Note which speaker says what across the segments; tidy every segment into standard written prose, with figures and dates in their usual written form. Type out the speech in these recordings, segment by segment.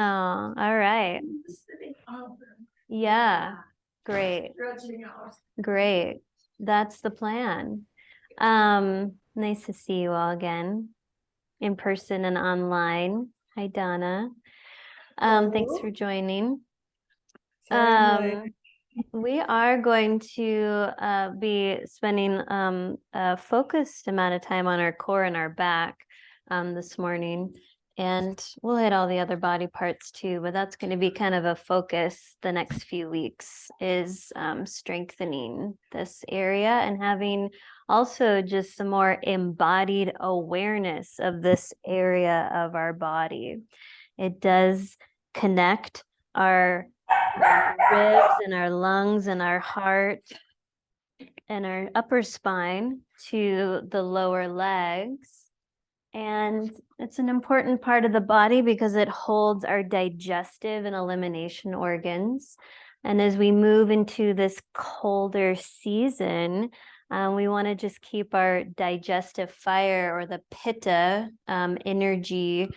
Speaker 1: Oh, all right. Yeah, great. Great. That's the plan. Nice to see you all again, in person and online. Hi, Donna. Thanks for joining. We are going to be spending a focused amount of time on our core and our back this morning. And we'll hit all the other body parts too, but that's going to be kind of a focus the next few weeks, is strengthening this area and having also just some more embodied awareness of this area of our body. It does connect our ribs and our lungs and our heart and our upper spine to the lower legs. And it's an important part of the body because it holds our digestive and elimination organs. And as we move into this colder season, we want to just keep our digestive fire, or the pitta energy,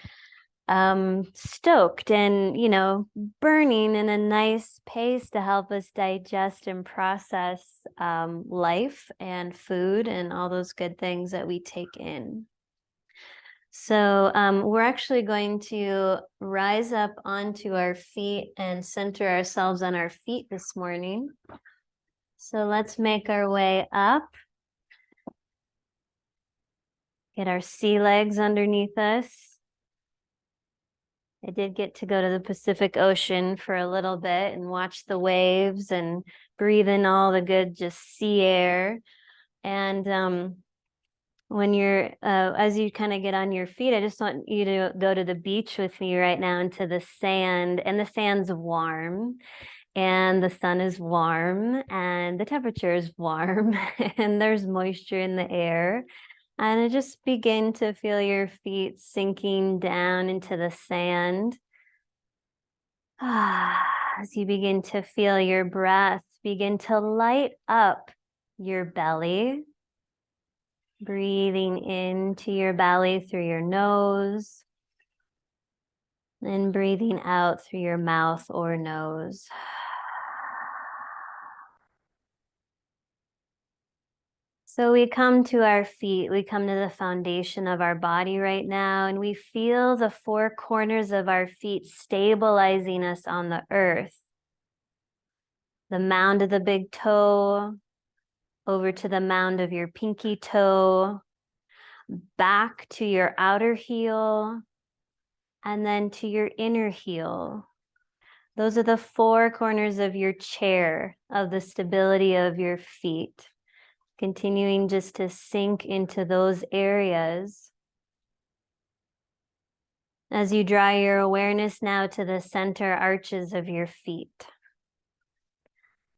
Speaker 1: stoked and burning in a nice pace to help us digest and process life and food and all those good things that we take in. So we're actually going to rise up onto our feet and center ourselves on our feet this morning. So let's make our way up. Get our sea legs underneath us. I did get to go to the Pacific Ocean for a little bit and watch the waves and breathe in all the good just sea air. And when you're, as you kind of get on your feet, I just want you to go to the beach with me right now into the sand. And the sand's warm and the sun is warm and the temperature is warm and there's moisture in the air. And just begin to feel your feet sinking down into the sand. As you begin to feel your breath begin to light up your belly. Breathing into your belly through your nose, and breathing out through your mouth or nose. So we come to our feet, we come to the foundation of our body right now, and we feel the four corners of our feet stabilizing us on the earth. The mound of the big toe, over to the mound of your pinky toe, back to your outer heel, and then to your inner heel. Those are the four corners of your chair, of the stability of your feet. Continuing just to sink into those areas. As you draw your awareness now to the center arches of your feet.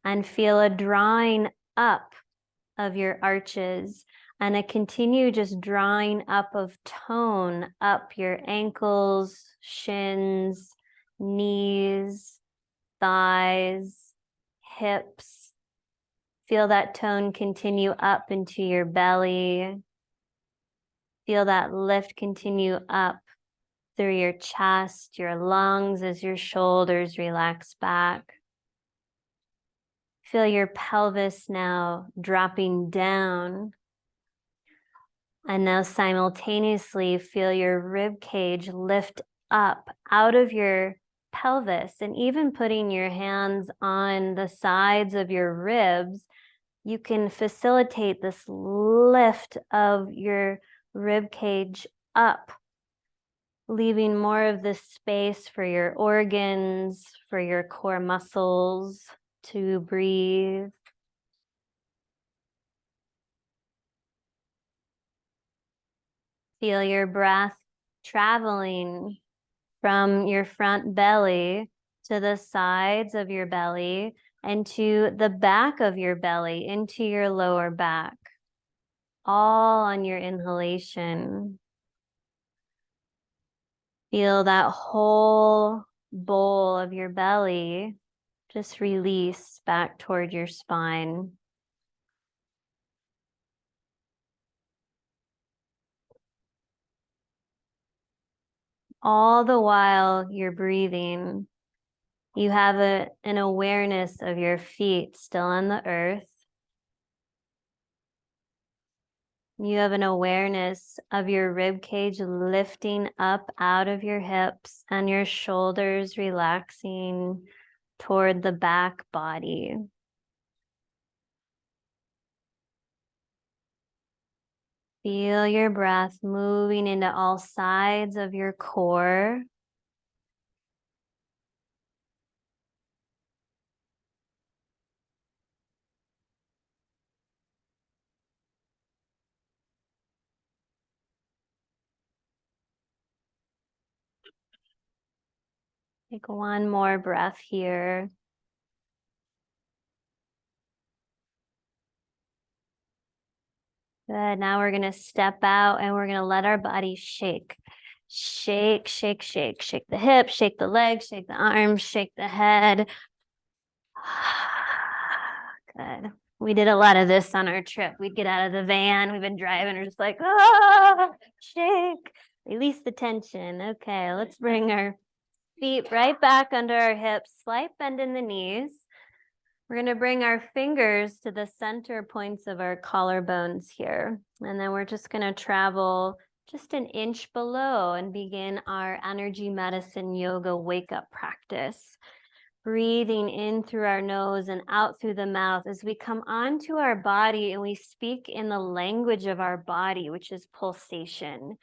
Speaker 1: And feel a drawing up of your arches, and a continue just drawing up of tone up your ankles, shins, knees, thighs, hips. Feel that tone continue up into your belly. Feel that lift continue up through your chest, your lungs, as your shoulders relax back. Feel your pelvis now dropping down. And now simultaneously feel your rib cage lift up out of your pelvis, and even putting your hands on the sides of your ribs, you can facilitate this lift of your rib cage up, leaving more of this space for your organs, for your core muscles to breathe. Feel your breath traveling from your front belly to the sides of your belly and to the back of your belly, into your lower back, all on your inhalation. Feel that whole bowl of your belly just release back toward your spine. all the while you're breathing, you have an awareness of your feet still on the earth. You have an awareness of your rib cage lifting up out of your hips and your shoulders relaxing toward the back body. Feel your breath moving into all sides of your core. Take one more breath here. Good. Now we're going to step out and we're going to let our body shake. Shake, shake, shake. Shake the hips, shake the legs, shake the arms, shake the head. Good. We did a lot of this on our trip. We'd get out of the van. We've been driving. We're just like, shake. Release the tension. Okay, let's bring our feet right back under our hips. Slight bend in the knees. We're going to bring our fingers to the center points of our collarbones here. And then we're just going to travel just an inch below and begin our energy medicine yoga wake-up practice. Breathing in through our nose and out through the mouth as we come onto our body and we speak in the language of our body, which is pulsation.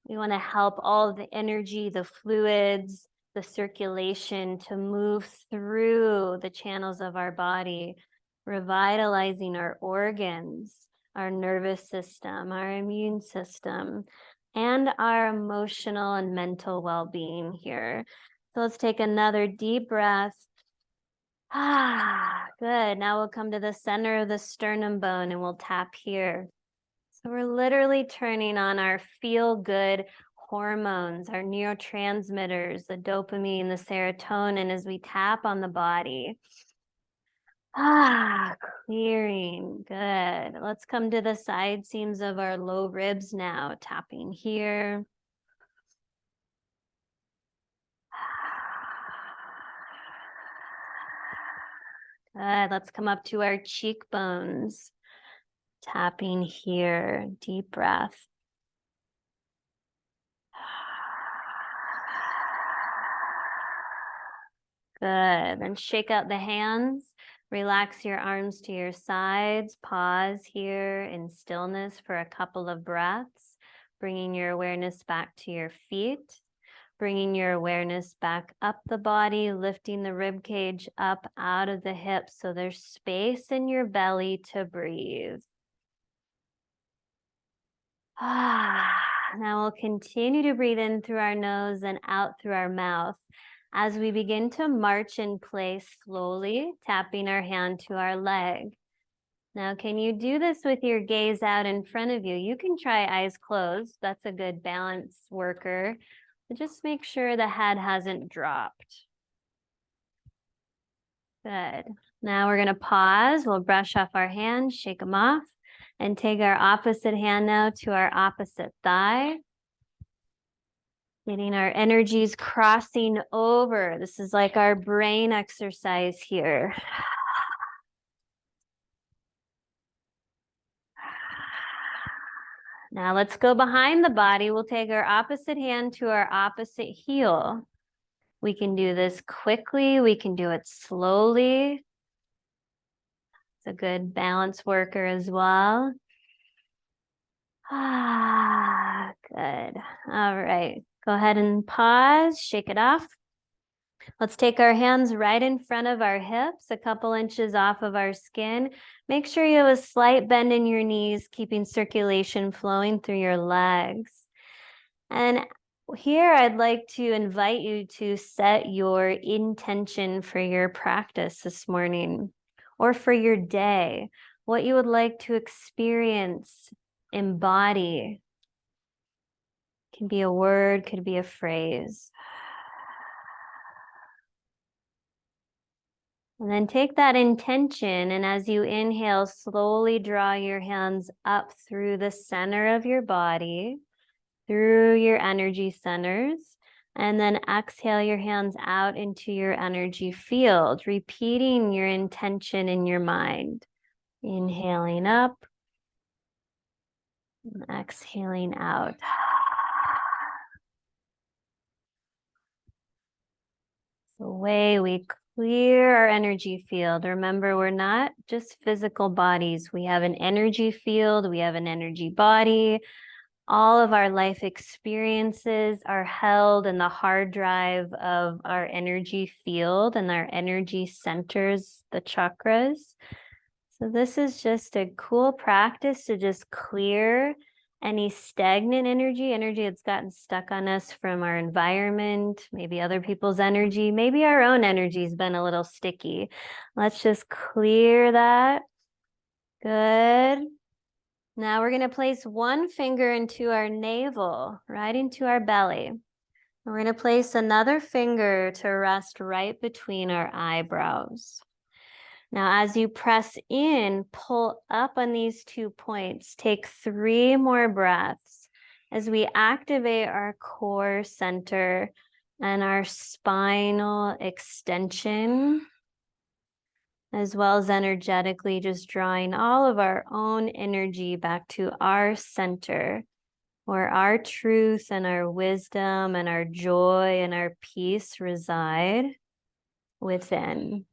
Speaker 1: We want to help all of the energy, the fluids, the circulation to move through the channels of our body, revitalizing our organs, our nervous system, our immune system, and our emotional and mental well-being here. So let's take another deep breath. Good. Now we'll come to the center of the sternum bone and we'll tap here. So we're literally turning on our feel-good hormones, our neurotransmitters, the dopamine, the serotonin as we tap on the body. Clearing. Good. Let's come to the side seams of our low ribs now, tapping here. Good. Let's come up to our cheekbones. Tapping here. Deep breath. Good. Then shake out the hands. Relax your arms to your sides. Pause here in stillness for a couple of breaths. Bringing your awareness back to your feet. Bringing your awareness back up the body, lifting the rib cage up out of the hips so there's space in your belly to breathe. Now we'll continue to breathe in through our nose and out through our mouth as we begin to march in place slowly, tapping our hand to our leg. Now, can you do this with your gaze out in front of you? You can try eyes closed. That's a good balance worker. But just make sure the head hasn't dropped. Good. Now we're going to pause. We'll brush off our hands, shake them off, and take our opposite hand now to our opposite thigh. Getting our energies crossing over. This is like our brain exercise here. Now let's go behind the body. We'll take our opposite hand to our opposite heel. We can do this quickly. We can do it slowly. It's a good balance worker as well. Good. All right. Go ahead and pause. Shake it off. Let's take our hands right in front of our hips, a couple inches off of our skin. Make sure you have a slight bend in your knees, keeping circulation flowing through your legs. And here I'd like to invite you to set your intention for your practice this morning or for your day, what you would like to experience, embody. Can be a word, could be a phrase. And then take that intention, and as you inhale, slowly draw your hands up through the center of your body, through your energy centers. And then exhale your hands out into your energy field, repeating your intention in your mind. Inhaling up and exhaling out. The way we clear our energy field. Remember, we're not just physical bodies. We have an energy field, we have an energy body. All of our life experiences are held in the hard drive of our energy field and our energy centers, the chakras. So this is just a cool practice to just clear any stagnant energy that's gotten stuck on us from our environment, maybe other people's energy, maybe our own energy's been a little sticky. Let's just clear that. Good. Now we're going to place one finger into our navel, right into our belly. We're going to place another finger to rest right between our eyebrows. Now, as you press in, pull up on these 2 points. Take 3 more breaths as we activate our core center and our spinal extension, as well as energetically just drawing all of our own energy back to our center, where our truth and our wisdom and our joy and our peace reside within.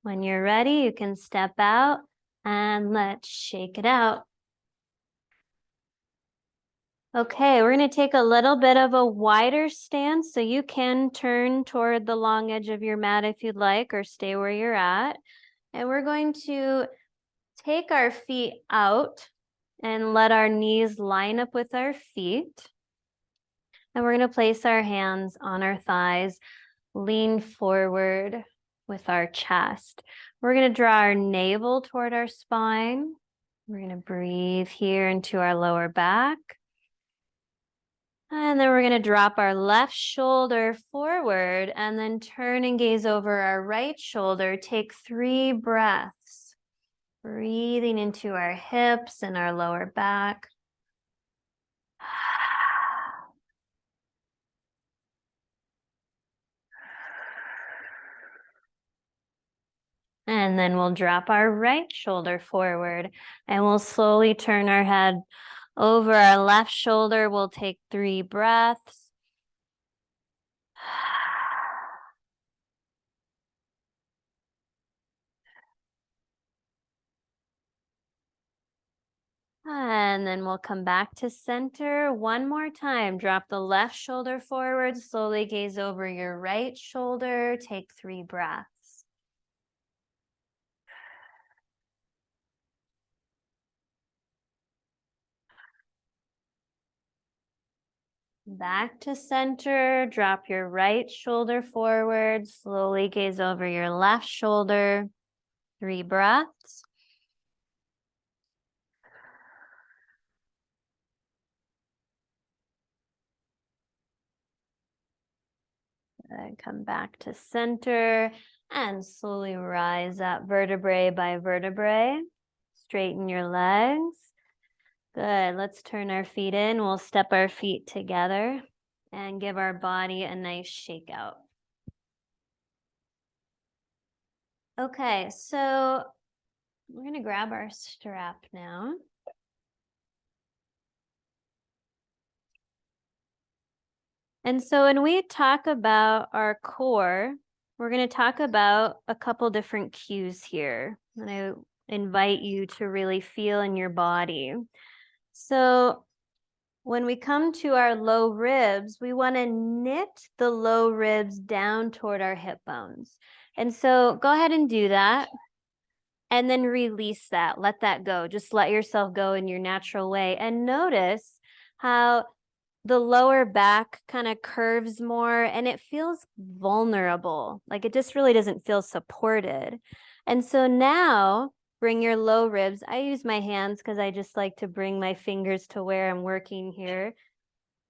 Speaker 1: When you're ready, you can step out and let's shake it out. Okay, we're going to take a little bit of a wider stance, so you can turn toward the long edge of your mat if you'd like, or stay where you're at. And we're going to take our feet out and let our knees line up with our feet. And we're going to place our hands on our thighs, lean forward with our chest. We're going to draw our navel toward our spine. We're going to breathe here into our lower back. And then we're going to drop our left shoulder forward and then turn and gaze over our right shoulder. Take 3 breaths, breathing into our hips and our lower back. And then we'll drop our right shoulder forward and we'll slowly turn our head over our left shoulder. We'll take 3 breaths. And then we'll come back to center one more time. Drop the left shoulder forward, slowly gaze over your right shoulder. Take 3 breaths. Back to center, drop your right shoulder forward, slowly gaze over your left shoulder. 3 breaths. And come back to center and slowly rise up vertebrae by vertebrae. Straighten your legs. Good. Let's turn our feet in. We'll step our feet together and give our body a nice shake out. Okay, so we're going to grab our strap now. And so when we talk about our core, we're going to talk about a couple different cues here. And I invite you to really feel in your body. So when we come to our low ribs, we want to knit the low ribs down toward our hip bones. And so go ahead and do that. And then release that. Let that go. Just let yourself go in your natural way. And notice how the lower back kind of curves more and it feels vulnerable. Like it just really doesn't feel supported. And so now bring your low ribs. I use my hands because I just like to bring my fingers to where I'm working here.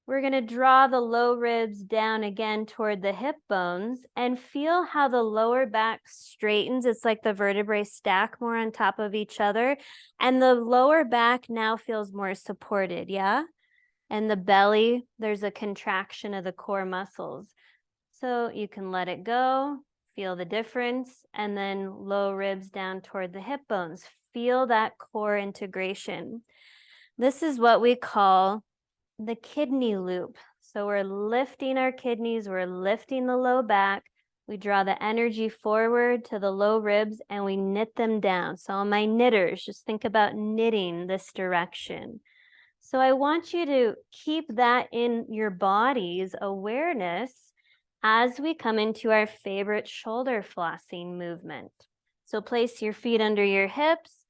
Speaker 1: We're going to draw the low ribs down again toward the hip bones and feel how the lower back straightens. It's like the vertebrae stack more on top of each other. And the lower back now feels more supported, yeah? And the belly, there's a contraction of the core muscles. So you can let it go, feel the difference, and then low ribs down toward the hip bones. Feel that core integration. This is what we call the kidney loop. So we're lifting our kidneys, we're lifting the low back. We draw the energy forward to the low ribs and we knit them down. So on my knitters, just think about knitting this direction. So I want you to keep that in your body's awareness as we come into our favorite shoulder flossing movement. So place your feet under your hips,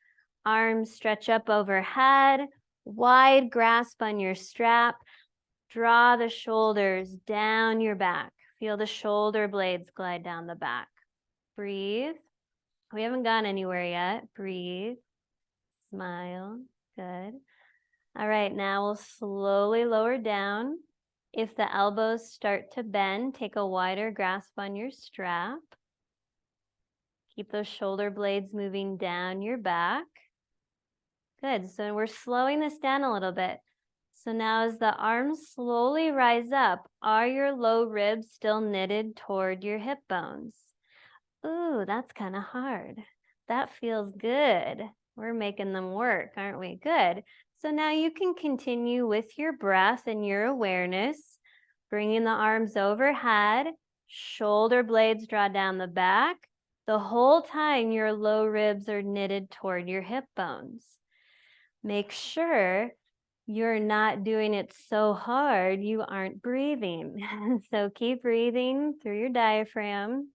Speaker 1: arms stretch up overhead, wide grasp on your strap. Draw the shoulders down your back. Feel the shoulder blades glide down the back. Breathe. We haven't gone anywhere yet. Breathe. Smile. Good. All right, now we'll slowly lower down. If the elbows start to bend, take a wider grasp on your strap. Keep those shoulder blades moving down your back. Good, so we're slowing this down a little bit. So now as the arms slowly rise up, are your low ribs still knitted toward your hip bones? Ooh, that's kind of hard. That feels good. We're making them work, aren't we? Good. So now you can continue with your breath and your awareness, bringing the arms overhead, shoulder blades draw down the back. The whole time your low ribs are knitted toward your hip bones. Make sure you're not doing it so hard you aren't breathing. So keep breathing through your diaphragm.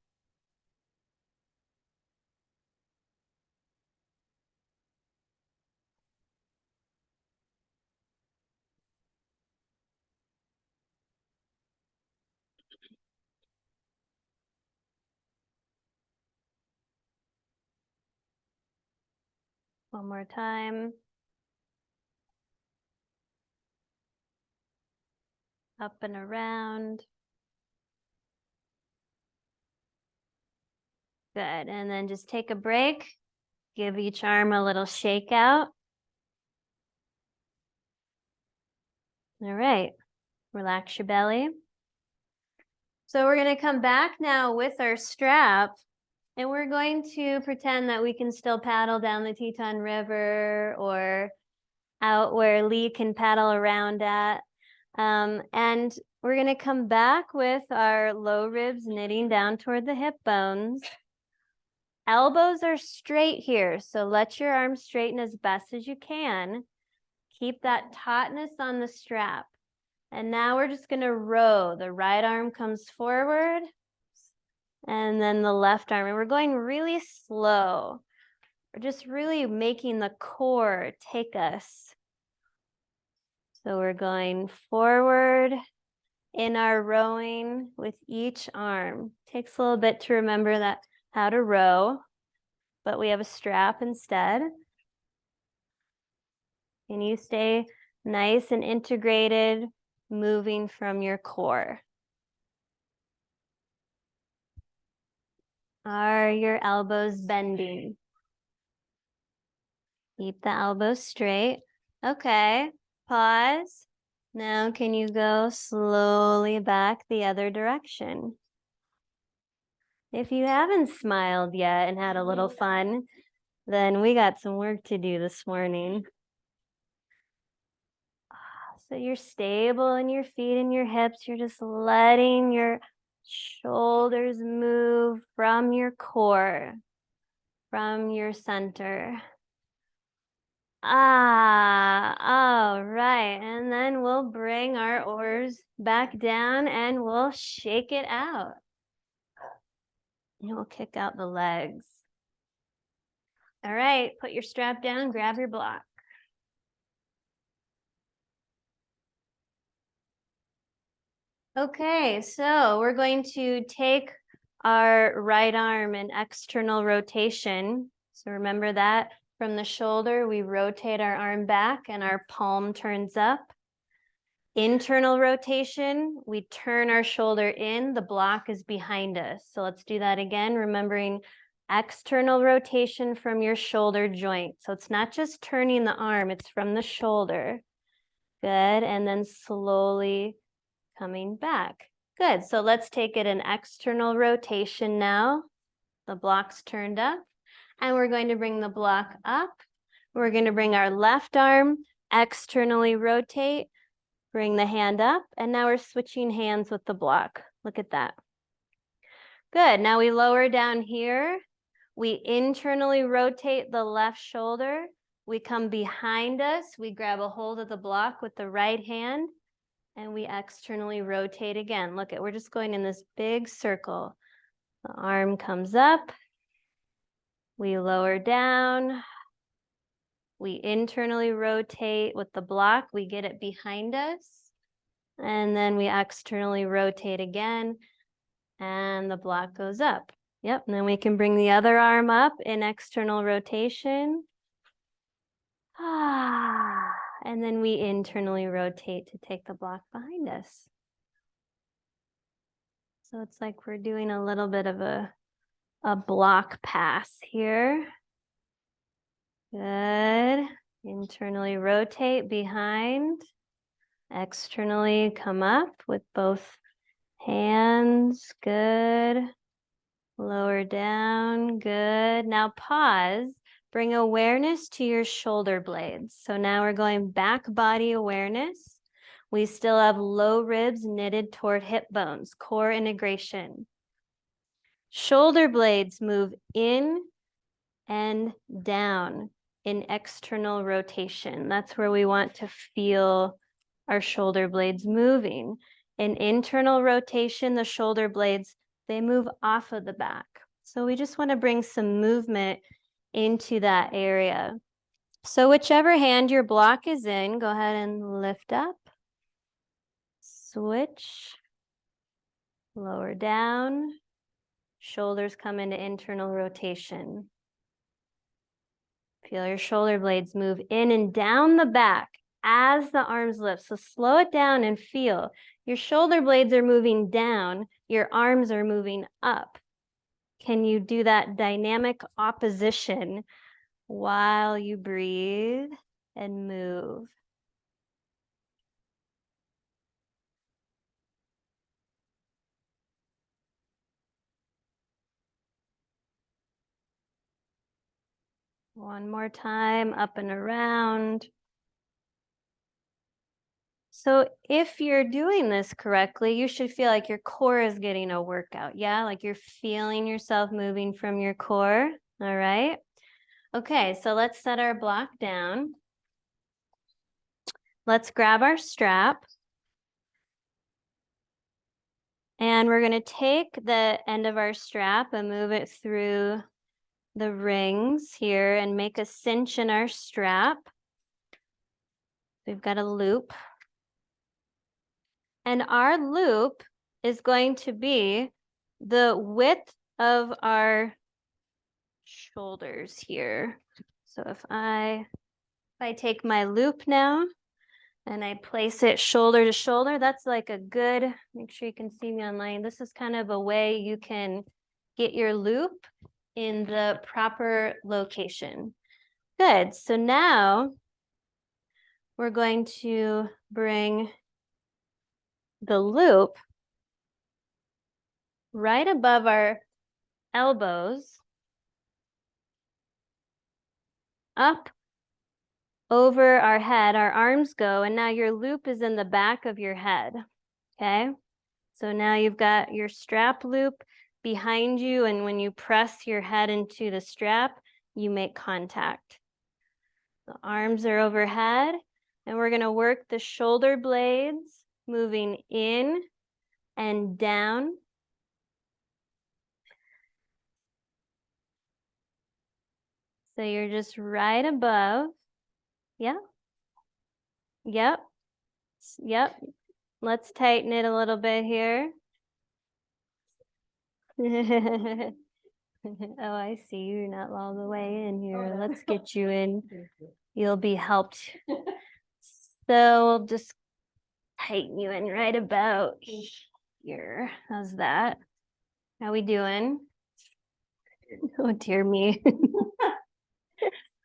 Speaker 1: One more time. Up and around. Good, and then just take a break. Give each arm a little shake out. All right, relax your belly. So we're gonna come back now with our strap and we're going to pretend that we can still paddle down the Teton River or out where Lee can paddle around at. And we're gonna come back with our low ribs knitting down toward the hip bones. Elbows are straight here, so let your arms straighten as best as you can. Keep that tautness on the strap. And now we're just gonna row. The right arm comes forward and then the left arm. And we're going really slow. We're just really making the core take us. So we're going forward in our rowing with each arm. Takes a little bit to remember that how to row, but we have a strap instead. And you stay nice and integrated, moving from your core. Are your elbows bending? Keep the elbows straight. Okay, pause. Now can you go slowly back the other direction? If you haven't smiled yet and had a little fun, then we got some work to do this morning. So you're stable in your feet and your hips. You're just letting your shoulders move from your core, from your center. All right. And then we'll bring our oars back down and we'll shake it out. And we'll kick out the legs. All right, put your strap down, grab your block. Okay, so we're going to take our right arm in external rotation. So remember that from the shoulder, we rotate our arm back and our palm turns up. Internal rotation, we turn our shoulder in, the block is behind us. So let's do that again, remembering external rotation from your shoulder joint. So it's not just turning the arm, it's from the shoulder. Good, and then slowly coming back. Good, so let's take it an external rotation now. The block's turned up, and we're going to bring the block up. We're going to bring our left arm, externally rotate, bring the hand up, and now we're switching hands with the block. Look at that. Good, now we lower down here. We internally rotate the left shoulder. We come behind us. We grab a hold of the block with the right hand, and we externally rotate again. Look at, we're just going in this big circle. The arm comes up. We lower down. We internally rotate with the block. We get it behind us. And then we externally rotate again. And the block goes up. Yep, and then we can bring the other arm up in external rotation. And then we internally rotate to take the block behind us. So it's like we're doing a little bit of a block pass here. Good. Internally rotate behind. Externally come up with both hands. Good. Lower down. Good. Now pause. Bring awareness to your shoulder blades. So now we're going back body awareness. We still have low ribs knitted toward hip bones, core integration. Shoulder blades move in and down in external rotation. That's where we want to feel our shoulder blades moving. In internal rotation, the shoulder blades, they move off of the back. So we just want to bring some movement into that area. So whichever hand your block is in, go ahead and lift up, switch, lower down, shoulders come into internal rotation. Feel your shoulder blades move in and down the back as the arms lift. So slow it down and feel. Your shoulder blades are moving down, your arms are moving up. Can you do that dynamic opposition while you breathe and move? One more time, up and around. So if you're doing this correctly, you should feel like your core is getting a workout. Yeah, like you're feeling yourself moving from your core. All right. Okay, so let's set our block down. Let's grab our strap. And we're going to take the end of our strap and move it through the rings here and make a cinch in our strap. We've got a loop. And our loop is going to be the width of our shoulders here. So if I take my loop now and I place it shoulder to shoulder, that's like a good, make sure you can see me online. This is kind of a way you can get your loop in the proper location. Good, so now we're going to bring the loop right above our elbows, up over our head, our arms go, and now your loop is in the back of your head, okay? So now you've got your strap loop behind you, and when you press your head into the strap, you make contact. The arms are overhead, and we're gonna work the shoulder blades moving in and down. So you're just right above. Yeah. Yep. Yep. Let's tighten it a little bit here. Oh, I see you're not all the way in here. Let's get you in. You'll be helped. So we'll just tighten you in right about here. How's that? How we doing? Oh, dear me.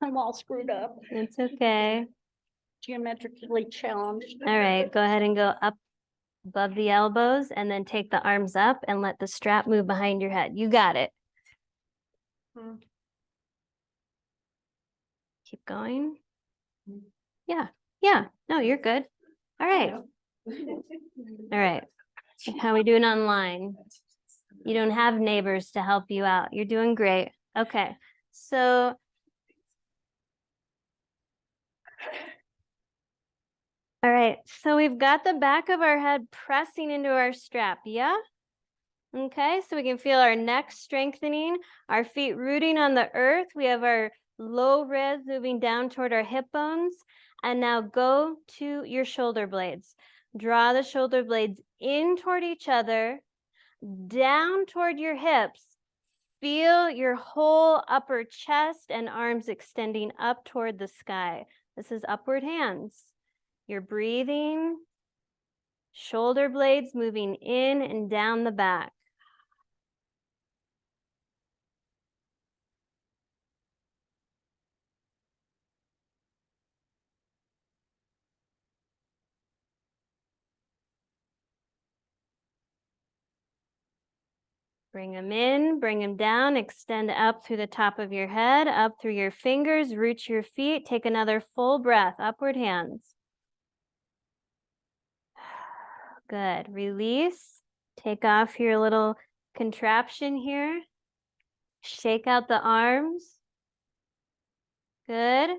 Speaker 2: I'm all screwed up,
Speaker 1: It's okay.
Speaker 2: geometrically challenged.
Speaker 1: All right, go ahead and go up above the elbows and then take the arms up and let the strap move behind your head. You got it. Keep going. Yeah, yeah. No, you're good. All right. All right. How we doing online? You don't have neighbors to help you out. You're doing great. Okay. So all right. So we've got the back of our head pressing into our strap. Yeah. Okay. So we can feel our neck strengthening, our feet rooting on the earth. We have our low ribs moving down toward our hip bones. And now go to your shoulder blades. Draw the shoulder blades in toward each other, down toward your hips. Feel your whole upper chest and arms extending up toward the sky. This is upward hands. You're breathing, shoulder blades moving in and down the back. Bring them in, bring them down, extend up through the top of your head, up through your fingers, root your feet. Take another full breath, upward hands. Good. Release. Take off your little contraption here. Shake out the arms. Good.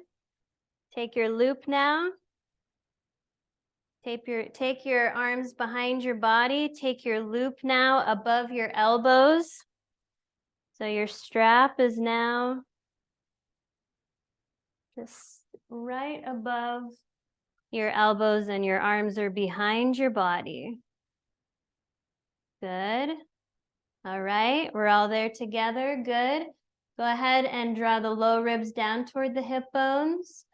Speaker 1: Take your loop now. Take your arms behind your body. Take your loop now above your elbows. So your strap is now just right above your elbows and your arms are behind your body. Good. All right, we're all there together. Good. Go ahead and draw the low ribs down toward the hip bones.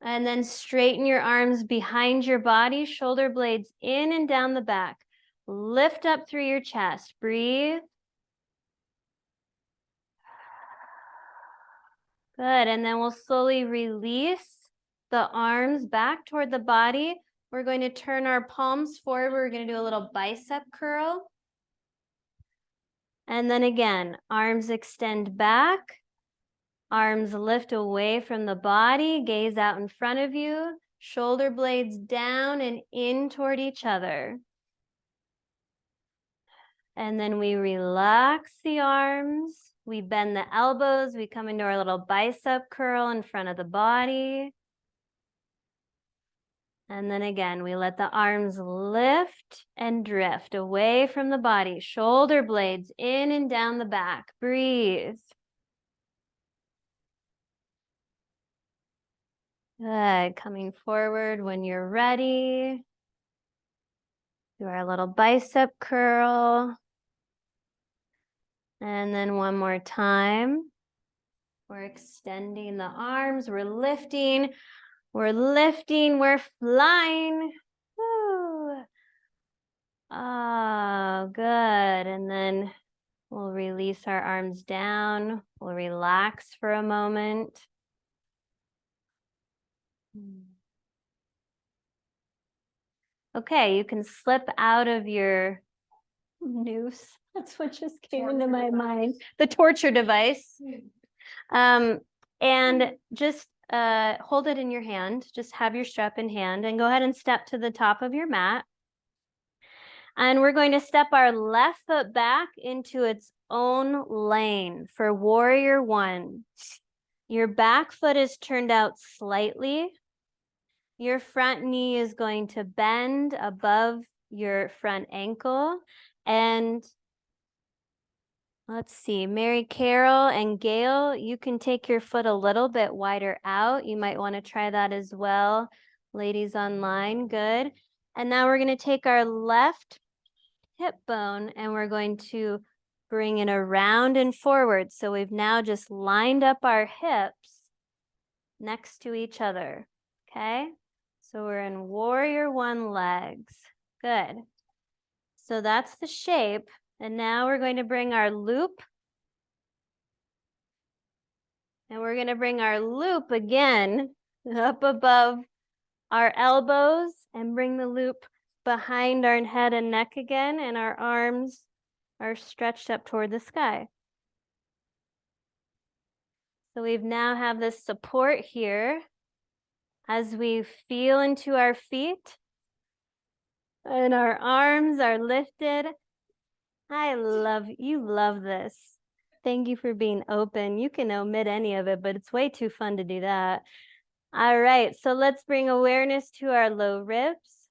Speaker 1: And then straighten your arms behind your body, shoulder blades in and down the back. Lift up through your chest. Breathe. Good. And then we'll slowly release the arms back toward the body. We're going to turn our palms forward. We're going to do a little bicep curl. And then again, arms extend back. Arms lift away from the body, gaze out in front of you, shoulder blades down and in toward each other. And then we relax the arms, we bend the elbows, we come into our little bicep curl in front of the body. And then again, we let the arms lift and drift away from the body, shoulder blades in and down the back. Breathe. Good. Coming forward when you're ready. Do our little bicep curl. And then one more time. We're extending the arms. We're lifting. We're lifting. We're flying. Woo. Oh, good. And then we'll release our arms down. We'll relax for a moment. Okay, you can slip out of your noose. That's what just came into my mind. The torture device. And just hold it in your hand. Just have your strap in hand and go ahead and step to the top of your mat. And we're going to step our left foot back into its own lane for warrior one. Your back foot is turned out slightly. Your front knee is going to bend above your front ankle. And let's see, Mary Carol and Gail, you can take your foot a little bit wider out. You might want to try that as well. Ladies online, good. And now we're going to take our left hip bone and we're going to bring it around and forward. So we've now just lined up our hips next to each other. Okay, So we're in warrior one legs. Good. So that's the shape. And now we're going to bring our loop. And we're going to bring our loop again up above our elbows and bring the loop behind our head and neck again. And our arms are stretched up toward the sky. So we now have this support here as we feel into our feet and our arms are lifted. I love this. Thank you for being open. You can omit any of it, but it's way too fun to do that. All right, so let's bring awareness to our low ribs.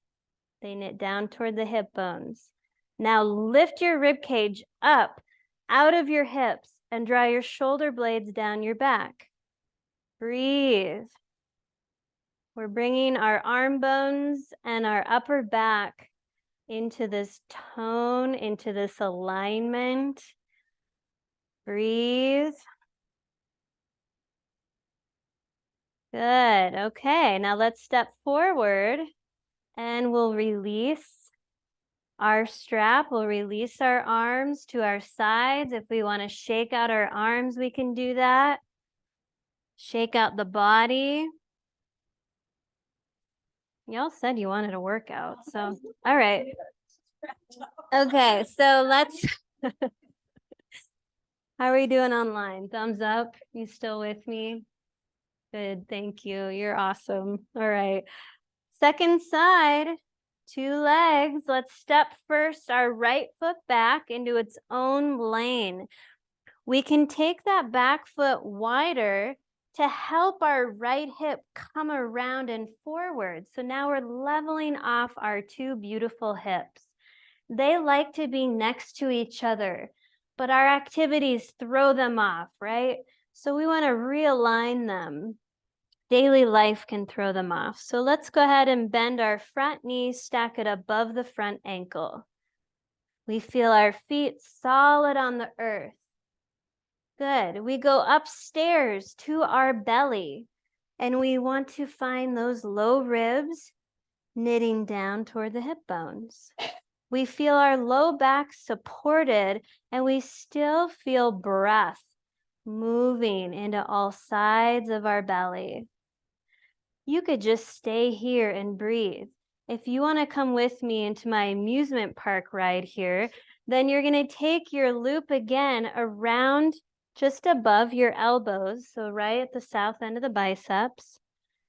Speaker 1: They knit down toward the hip bones. Now lift your rib cage up out of your hips and draw your shoulder blades down your back. Breathe. We're bringing our arm bones and our upper back into this tone, into this alignment. Breathe. Good. Okay, now let's step forward and we'll release our strap. We'll release our arms to our sides. If we want to shake out our arms, we can do that. Shake out the body. Y'all said you wanted a workout, so all right. Okay, so let's how are we doing online? Thumbs up. You still with me? Good, thank you. You're awesome. All right. Second side, 2 legs. Let's step first our right foot back into its own lane. We can take that back foot wider to help our right hip come around and forward. So now we're leveling off our 2 beautiful hips. They like to be next to each other, but our activities throw them off, right? So we want to realign them. Daily life can throw them off. So let's go ahead and bend our front knee, stack it above the front ankle. We feel our feet solid on the earth. Good. We go upstairs to our belly, and we want to find those low ribs knitting down toward the hip bones. We feel our low back supported, and we still feel breath moving into all sides of our belly. You could just stay here and breathe. If you want to come with me into my amusement park ride here, then you're going to take your loop again around just above your elbows, so right at the south end of the biceps.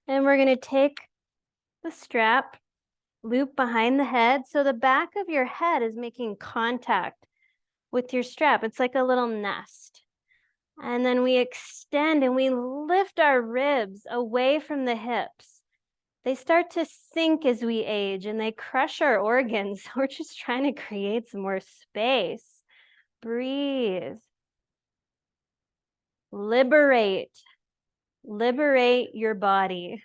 Speaker 1: And we're going to take the strap, loop behind the head, so the back of your head is making contact with your strap. It's like a little nest. And then we extend and we lift our ribs away from the hips. They start to sink as we age and they crush our organs. We're just trying to create some more space. Breathe. Liberate. Liberate your body.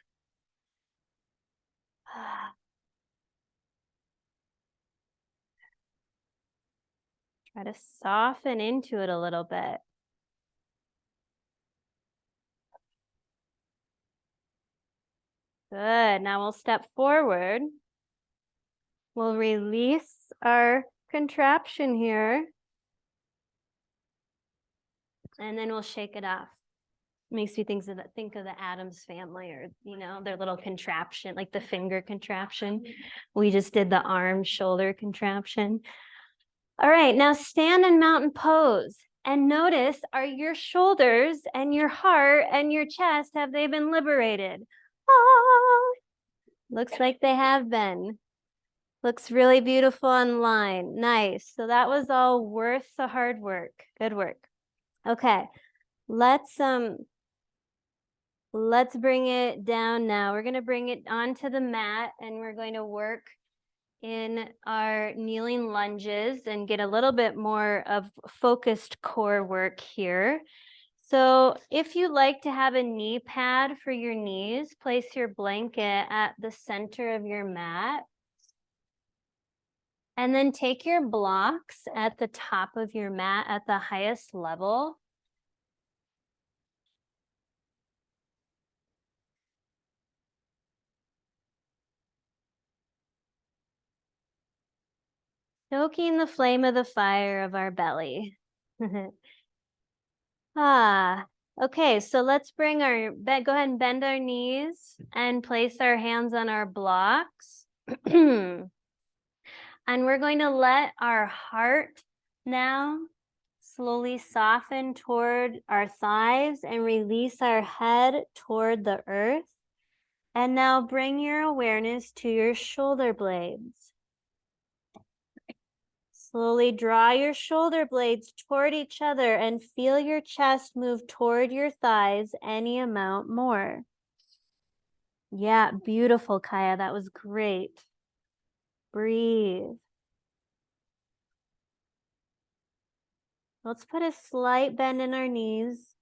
Speaker 1: Try to soften into it a little bit. Good. Now we'll step forward. We'll release our contraption here. And then we'll shake it off. Makes me think of the Addams family, or their little contraption, like the finger contraption. We just did the arm shoulder contraption. All right, now stand in mountain pose and notice, are your shoulders and your heart and your chest, have they been liberated? Oh, looks like they have been. Looks really beautiful online. Nice. So that was all worth the hard work. Good work. Okay, let's bring it down now. We're going to bring it onto the mat and we're going to work in our kneeling lunges and get a little bit more of focused core work here. So if you like to have a knee pad for your knees, place your blanket at the center of your mat. And then take your blocks at the top of your mat at the highest level. Stoking the flame of the fire of our belly. Okay, so let's bring go ahead and bend our knees and place our hands on our blocks. And we're going to let our heart now slowly soften toward our thighs and release our head toward the earth. And now bring your awareness to your shoulder blades. Slowly draw your shoulder blades toward each other and feel your chest move toward your thighs any amount more. Yeah, beautiful, Kaya. That was great. Breathe. Let's put a slight bend in our knees.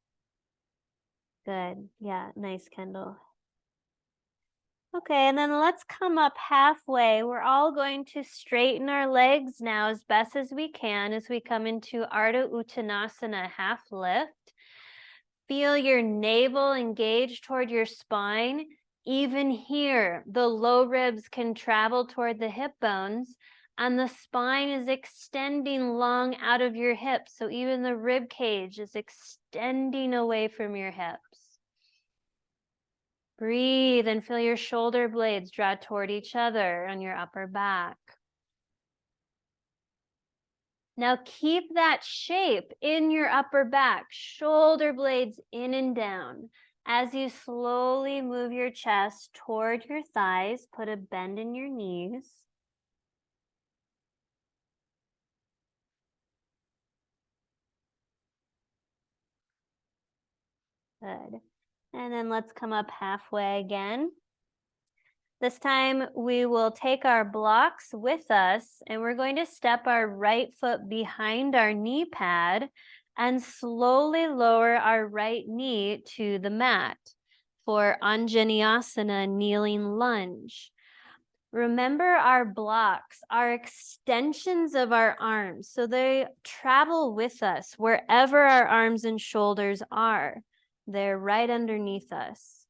Speaker 1: Good. Yeah, nice, Kendall. Okay, and then let's come up halfway. We're all going to straighten our legs now as best as we can as we come into Ardha Uttanasana, half lift. Feel your navel engage toward your spine. Even here, the low ribs can travel toward the hip bones, and the spine is extending long out of your hips. So even the rib cage is extending away from your hips. Breathe and feel your shoulder blades draw toward each other on your upper back. Now keep that shape in your upper back, shoulder blades in and down. As you slowly move your chest toward your thighs, put a bend in your knees. Good. And then let's come up halfway again. This time we will take our blocks with us and we're going to step our right foot behind our knee pad and slowly lower our right knee to the mat for Anjaneyasana, kneeling lunge. Remember, our blocks are extensions of our arms, so they travel with us wherever our arms and shoulders are. They're right underneath us.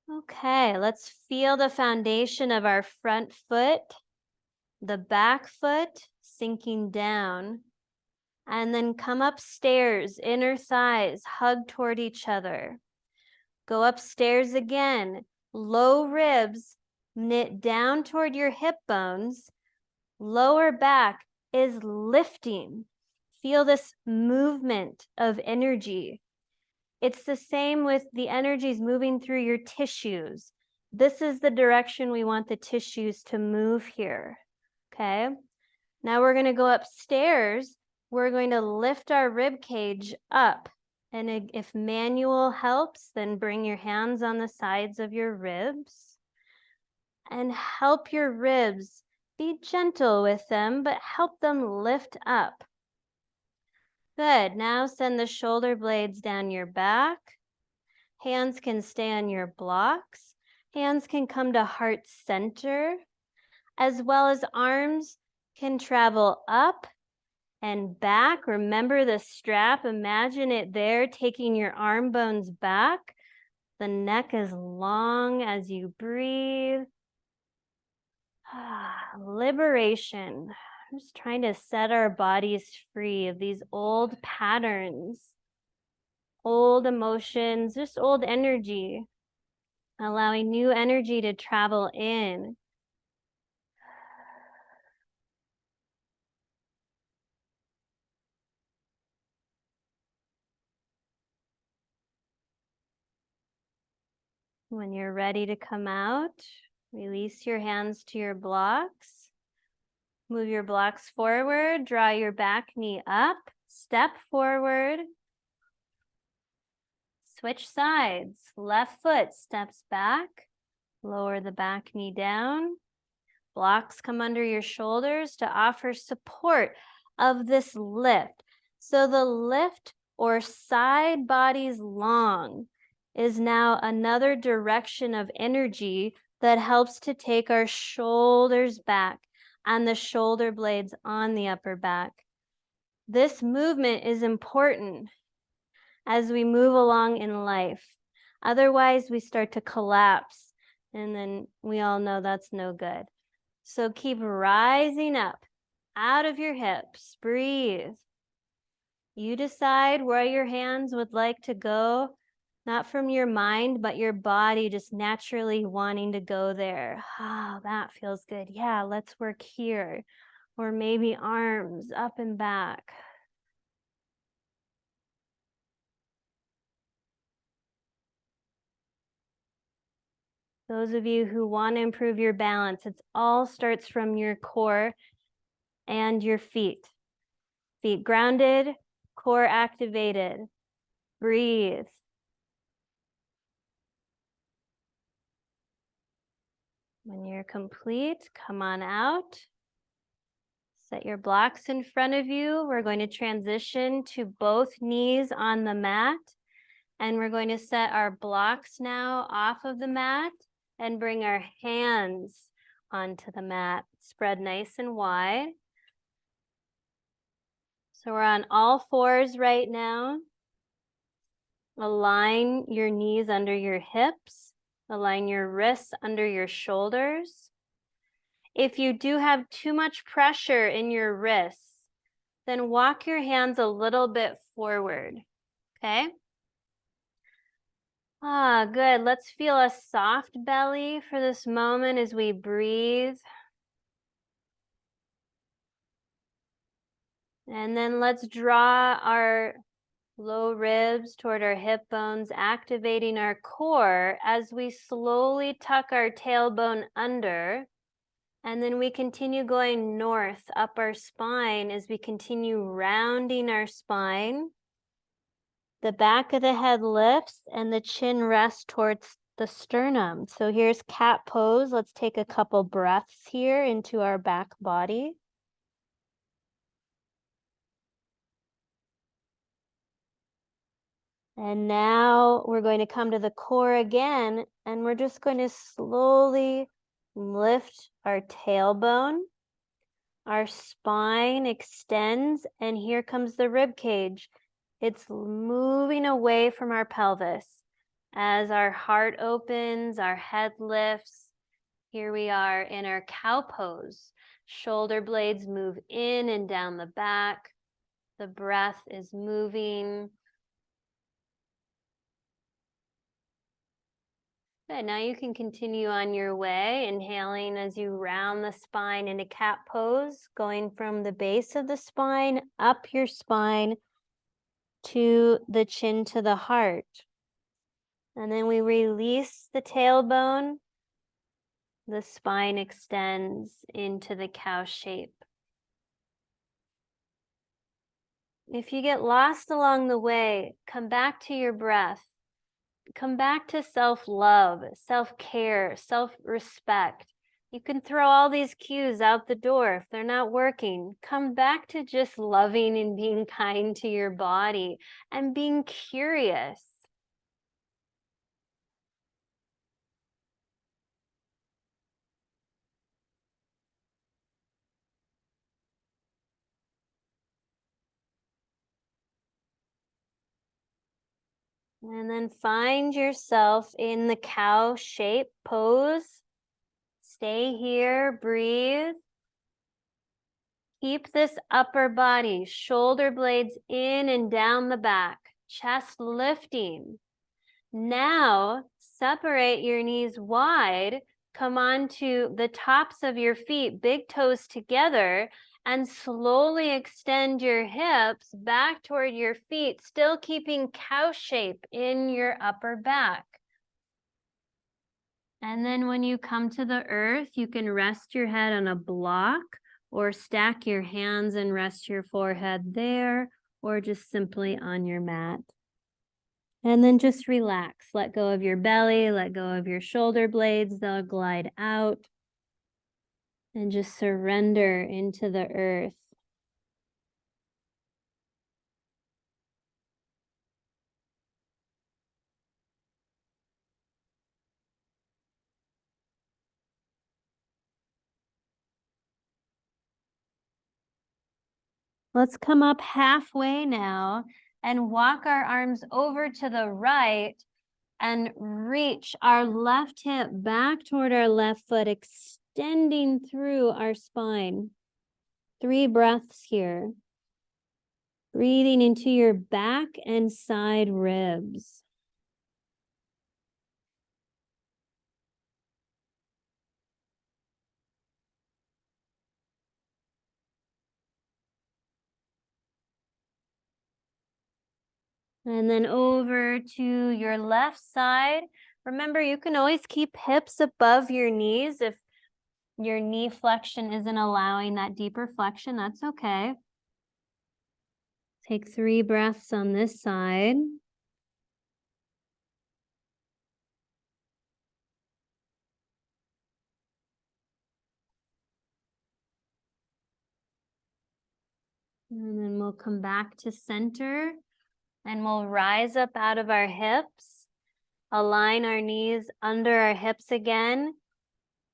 Speaker 1: Okay, let's feel the foundation of our front foot, the back foot sinking down, and then come upstairs, inner thighs hug toward each other. Go upstairs again, low ribs knit down toward your hip bones, lower back is lifting. Feel this movement of energy. It's the same with the energies moving through your tissues. This is the direction we want the tissues to move here. Okay. Now we're going to go upstairs. We're going to lift our rib cage up. And if manual helps, then bring your hands on the sides of your ribs and help your ribs. Be gentle with them, but help them lift up. Good. Now send the shoulder blades down your back. Hands can stay on your blocks. Hands can come to heart center, as well as arms can travel up and back. Remember the strap. Imagine it there, taking your arm bones back. The neck is long as you breathe. Liberation. I'm just trying to set our bodies free of these old patterns, old emotions, just old energy, allowing new energy to travel in. When you're ready to come out, release your hands to your blocks. Move your blocks forward, draw your back knee up, step forward. Switch sides. Left foot steps back. Lower the back knee down. Blocks come under your shoulders to offer support of this lift. So the lift or side bodies long is now another direction of energy that helps to take our shoulders back and the shoulder blades on the upper back. This movement is important as we move along in life. Otherwise, we start to collapse, and then we all know that's no good. So keep rising up out of your hips. Breathe. You decide where your hands would like to go, not from your mind, but your body just naturally wanting to go there. Ah, that feels good. Yeah, let's work here. Or maybe arms up and back. Those of you who want to improve your balance, it all starts from your core and your feet. Feet grounded, core activated. Breathe. When you're complete, come on out. Set your blocks in front of you. We're going to transition to both knees on the mat. And we're going to set our blocks now off of the mat and bring our hands onto the mat. Spread nice and wide. So we're on all fours right now. Align your knees under your hips. Align your wrists under your shoulders. If you do have too much pressure in your wrists, then walk your hands a little bit forward, okay? Ah, good. Let's feel a soft belly for this moment as we breathe. And then let's draw our low ribs toward our hip bones, activating our core as we slowly tuck our tailbone under. And then we continue going north up our spine as we continue rounding our spine. The back of the head lifts and the chin rests towards the sternum. So here's cat pose. Let's take a couple breaths here into our back body. And now we're going to come to the core again, and we're just going to slowly lift our tailbone. Our spine extends, and here comes the rib cage. It's moving away from our pelvis. As our heart opens, our head lifts. Here we are in our cow pose. Shoulder blades move in and down the back. The breath is moving. Good. Now you can continue on your way, inhaling as you round the spine into cat pose, going from the base of the spine, up your spine, to the chin to the heart. And then we release the tailbone. The spine extends into the cow shape. If you get lost along the way, come back to your breath. Come back to self-love, self-care, self-respect. You can throw all these cues out the door if they're not working. Come back to just loving and being kind to your body and being curious. And then find yourself in the cow shape pose. Stay here, breathe. Keep this upper body, shoulder blades in and down the back, chest lifting. Now, separate your knees wide, come onto the tops of your feet, big toes together, and slowly extend your hips back toward your feet, still keeping cow shape in your upper back. And then when you come to the earth, you can rest your head on a block or stack your hands and rest your forehead there, or just simply on your mat. And then just relax. Let go of your belly, let go of your shoulder blades. They'll glide out. And just surrender into the earth. Let's come up halfway now and walk our arms over to the right and reach our left hip back toward our left foot. extending through our spine. 3 breaths here. Breathing into your back and side ribs. And then over to your left side. Remember, you can always keep hips above your knees. If your knee flexion isn't allowing that deeper flexion, that's okay. Take 3 breaths on this side. And then we'll come back to center and we'll rise up out of our hips, align our knees under our hips again.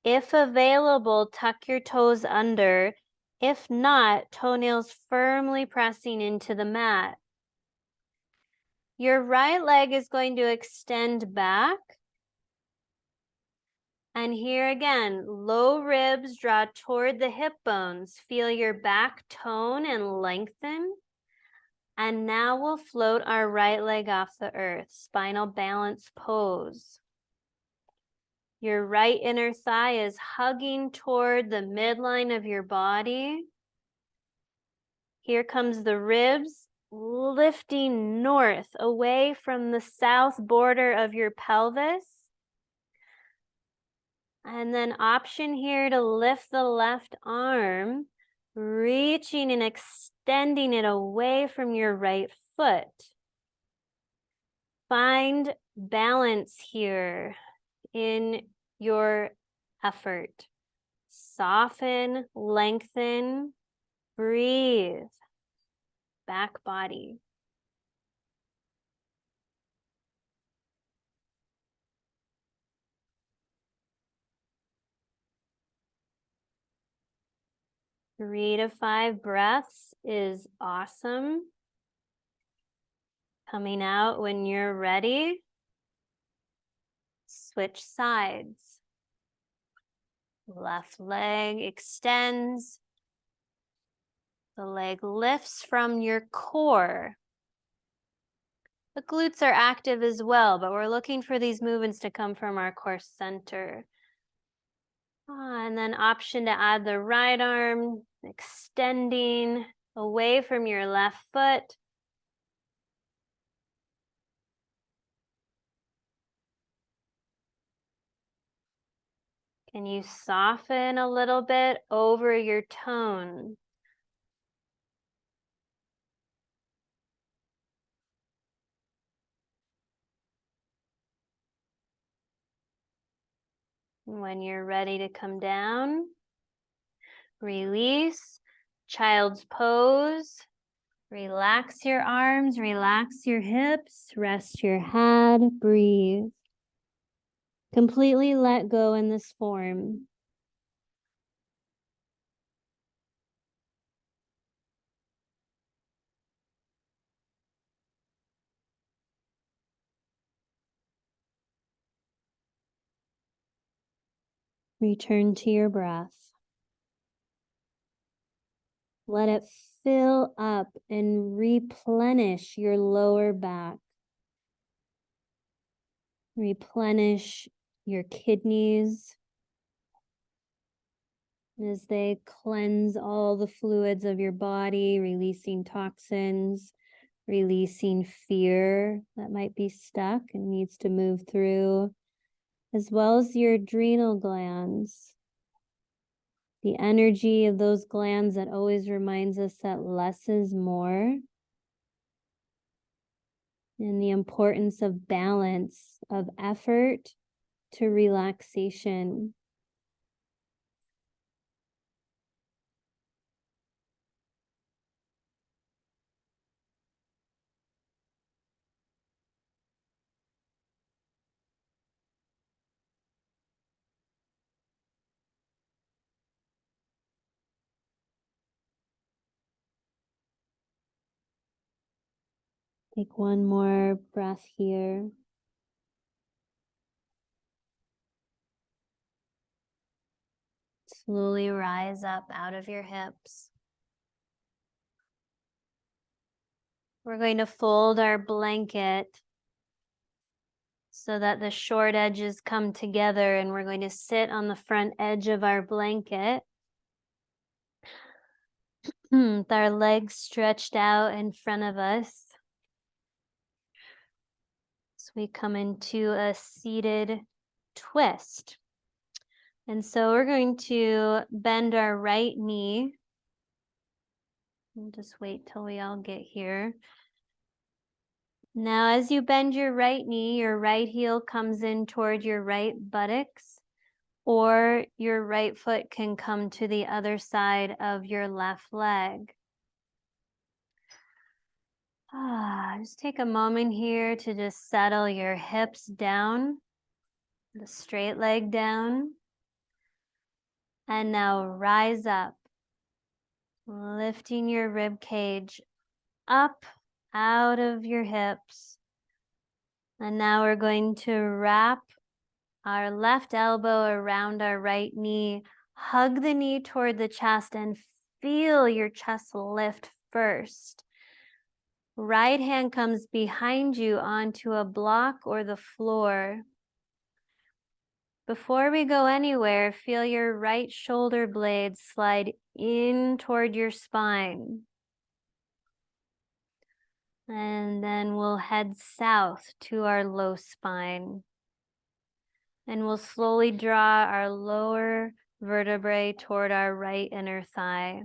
Speaker 1: If available, tuck your toes under. If not, toenails firmly pressing into the mat. Your right leg is going to extend back. And here again, low ribs draw toward the hip bones. Feel your back tone and lengthen. And now we'll float our right leg off the earth, spinal balance pose. Your right inner thigh is hugging toward the midline of your body. Here comes the ribs, lifting north away from the south border of your pelvis. And then option here to lift the left arm, reaching and extending it away from your right foot. Find balance here in your effort. Soften, lengthen, breathe. Back body. Three to 5 breaths is awesome. Coming out when you're ready. Switch sides. Left leg extends. The leg lifts from your core. The glutes are active as well, but we're looking for these movements to come from our core center. And then option to add the right arm, extending away from your left foot. Can you soften a little bit over your tone? When you're ready to come down, release, child's pose. Relax your arms, relax your hips, rest your head, breathe. Completely let go in this form. Return to your breath. Let it fill up and replenish your lower back. Replenish your kidneys as they cleanse all the fluids of your body, releasing toxins, releasing fear that might be stuck and needs to move through, as well as your adrenal glands. The energy of those glands that always reminds us that less is more. And the importance of balance, of effort to relaxation. Take one more breath here. Slowly rise up out of your hips. We're going to fold our blanket so that the short edges come together, and we're going to sit on the front edge of our blanket with our legs stretched out in front of us. So we come into a seated twist. And so we're going to bend our right knee. We'll just wait till we all get here. Now, as you bend your right knee, your right heel comes in toward your right buttocks, or your right foot can come to the other side of your left leg. Just take a moment here to just settle your hips down, the straight leg down. And now rise up, lifting your rib cage up out of your hips. And now we're going to wrap our left elbow around our right knee. Hug the knee toward the chest and feel your chest lift first. Right hand comes behind you onto a block or the floor. Before we go anywhere, feel your right shoulder blades slide in toward your spine. And then we'll head south to our low spine. And we'll slowly draw our lower vertebrae toward our right inner thigh.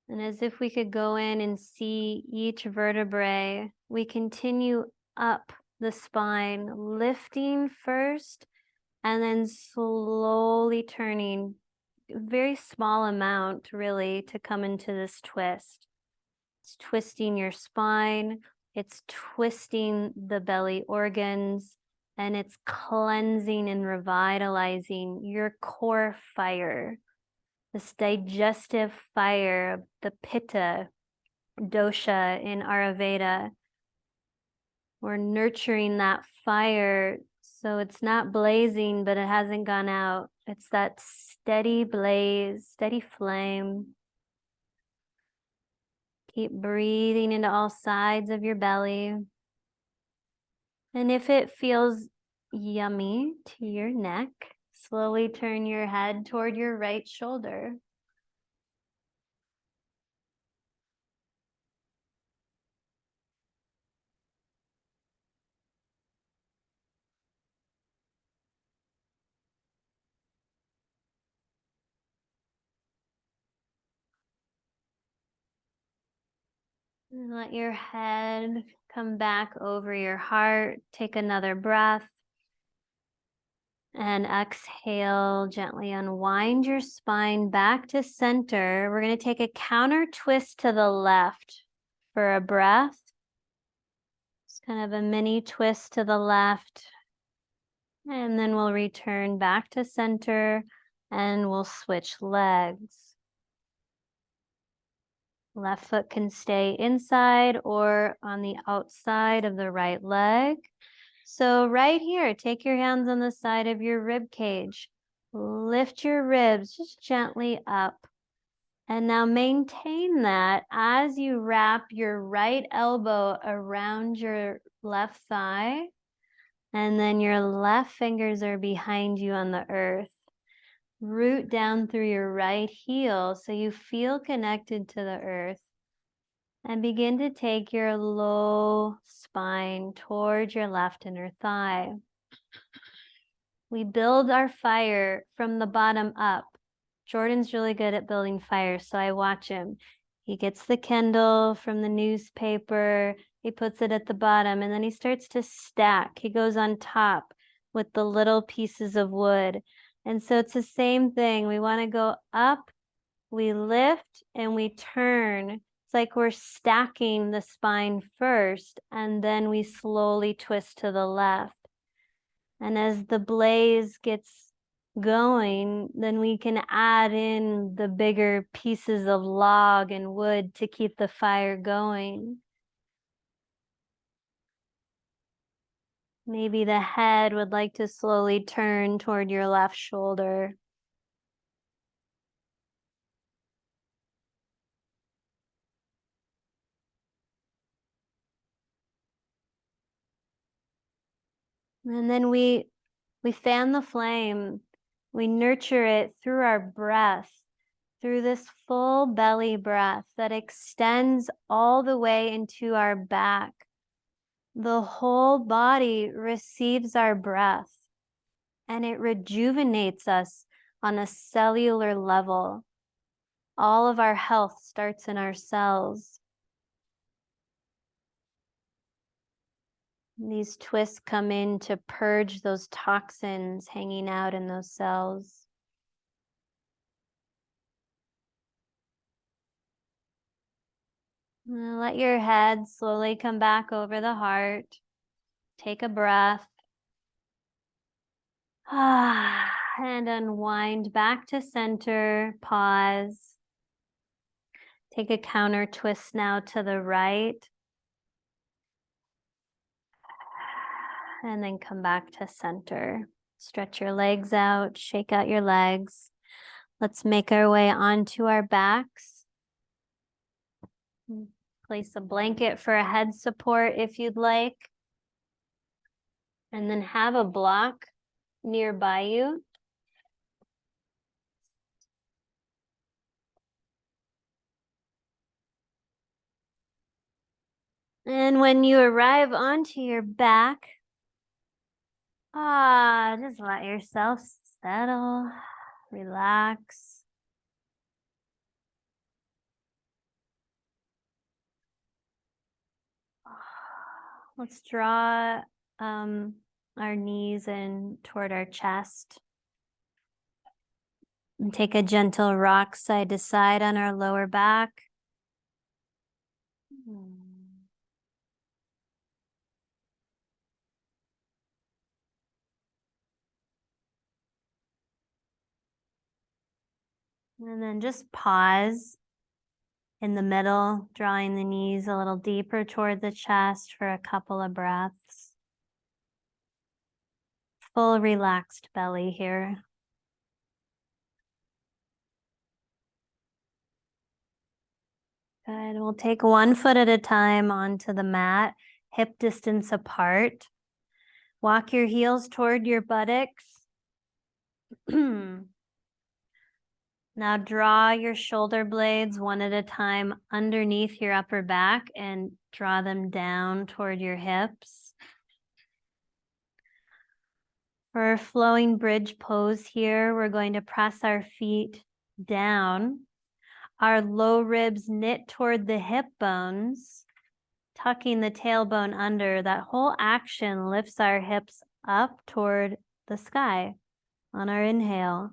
Speaker 1: And as if we could go in and see each vertebrae, we continue up the spine, lifting first and then slowly turning, a very small amount really, to come into this twist. It's twisting your spine, it's twisting the belly organs, and it's cleansing and revitalizing your core fire, this digestive fire, the pitta dosha in Ayurveda. We're nurturing that fire so it's not blazing, but it hasn't gone out. It's that steady blaze, steady flame. Keep breathing into all sides of your belly. And if it feels yummy to your neck, slowly turn your head toward your right shoulder. And let your head come back over your heart. Take another breath. And exhale, gently unwind your spine back to center. We're going to take a counter twist to the left for a breath. It's kind of a mini twist to the left. And then we'll return back to center and we'll switch legs. Left foot can stay inside or on the outside of the right leg. So right here, take your hands on the side of your rib cage. Lift your ribs just gently up. And now maintain that as you wrap your right elbow around your left thigh. And then your left fingers are behind you on the earth. Root down through your right heel so you feel connected to the earth. And begin to take your low spine towards your left inner thigh. We build our fire from the bottom up. Jordan's really good at building fire, so I watch him. He gets the Kindle from the newspaper, he puts it at the bottom, and then he starts to stack. He goes on top with the little pieces of wood. And so it's the same thing. We want to go up, we lift, and we turn. It's like we're stacking the spine first, and then we slowly twist to the left. And as the blaze gets going, then we can add in the bigger pieces of log and wood to keep the fire going. Maybe the head would like to slowly turn toward your left shoulder. And then we fan the flame. We nurture it through our breath, through this full belly breath that extends all the way into our back. The whole body receives our breath and it rejuvenates us on a cellular level. All of our health starts in our cells. These twists come in to purge those toxins hanging out in those cells. Let your head slowly come back over the heart. Take a breath. And unwind back to center. Pause. Take a counter twist now to the right. And then come back to center. Stretch your legs out, shake out your legs. Let's make our way onto our backs. Place a blanket for a head support if you'd like. And then have a block nearby you. And when you arrive onto your back, just let yourself settle, relax. Let's draw our knees in toward our chest. And take a gentle rock side to side on our lower back. And then just pause in the middle, drawing the knees a little deeper toward the chest for a couple of breaths. Full relaxed belly here. Good. We'll take 1 foot at a time onto the mat, hip distance apart. Walk your heels toward your buttocks. Now draw your shoulder blades one at a time underneath your upper back and draw them down toward your hips. For a flowing bridge pose here, we're going to press our feet down. Our low ribs knit toward the hip bones, tucking the tailbone under. That whole action lifts our hips up toward the sky on our inhale.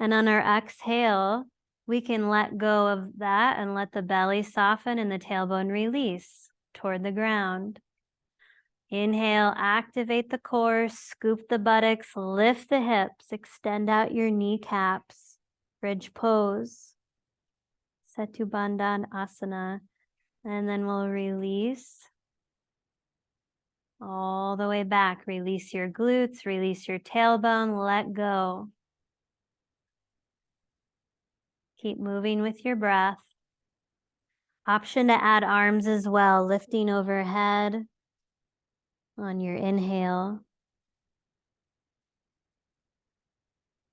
Speaker 1: And on our exhale, we can let go of that and let the belly soften and the tailbone release toward the ground. Inhale, activate the core, scoop the buttocks, lift the hips, extend out your kneecaps, bridge pose, Setu Bandhan Asana, and then we'll release all the way back. Release your glutes, release your tailbone, let go. Keep moving with your breath. Option to add arms as well, lifting overhead on your inhale.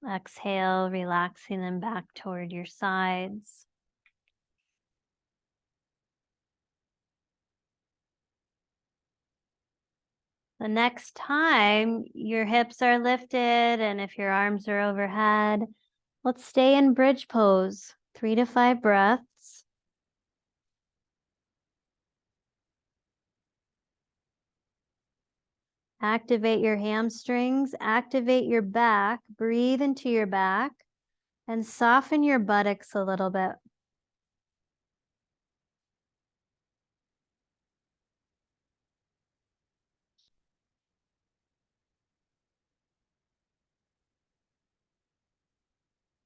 Speaker 1: Exhale, relaxing them back toward your sides. The next time your hips are lifted and if your arms are overhead, let's stay in bridge pose, 3 to 5 breaths. Activate your hamstrings, activate your back, breathe into your back, and soften your buttocks a little bit.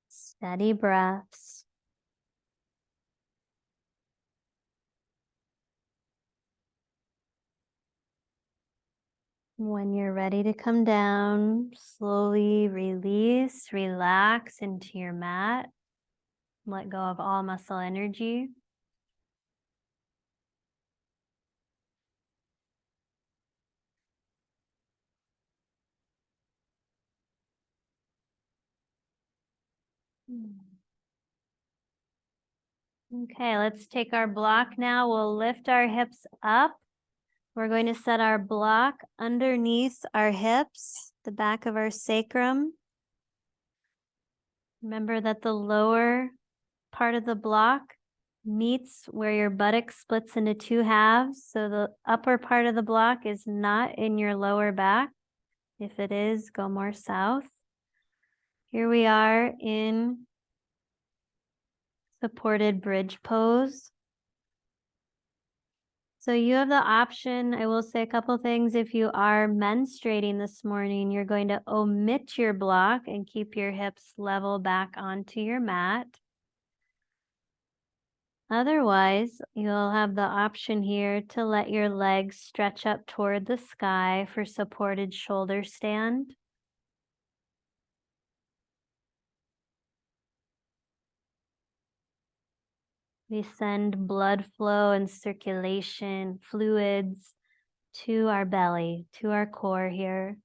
Speaker 1: Steady breaths. When you're ready to come down, slowly release, relax into your mat. Let go of all muscle energy. Okay, let's take our block now. We'll lift our hips up. We're going to set our block underneath our hips, the back of our sacrum. Remember that the lower part of the block meets where your buttock splits into two halves. So the upper part of the block is not in your lower back. If it is, go more south. Here we are in supported bridge pose. So you have the option, I will say a couple things. If you are menstruating this morning, you're going to omit your block and keep your hips level back onto your mat. Otherwise, you'll have the option here to let your legs stretch up toward the sky for supported shoulder stand. We send blood flow and circulation, fluids to our belly, to our core here.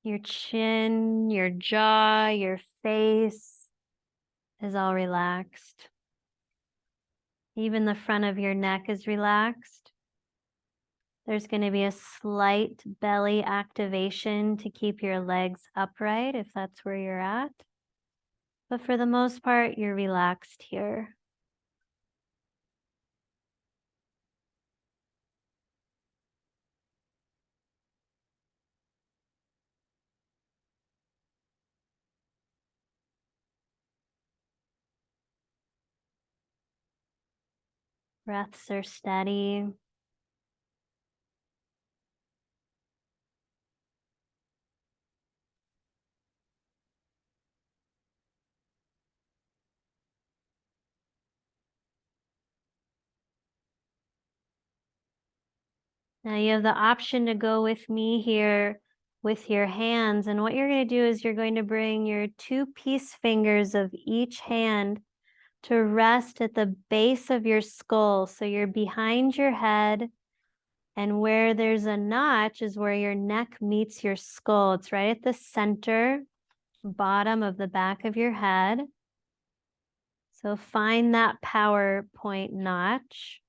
Speaker 1: Your chin, your jaw, your face is all relaxed. Even the front of your neck is relaxed. There's going to be a slight belly activation to keep your legs upright if that's where you're at. But for the most part, you're relaxed here. Breaths are steady. Now you have the option to go with me here with your hands. And what you're going to do is you're going to bring your two peace fingers of each hand to rest at the base of your skull. So you're behind your head, and where there's a notch is where your neck meets your skull. It's right at the center, bottom of the back of your head. So find that power point notch.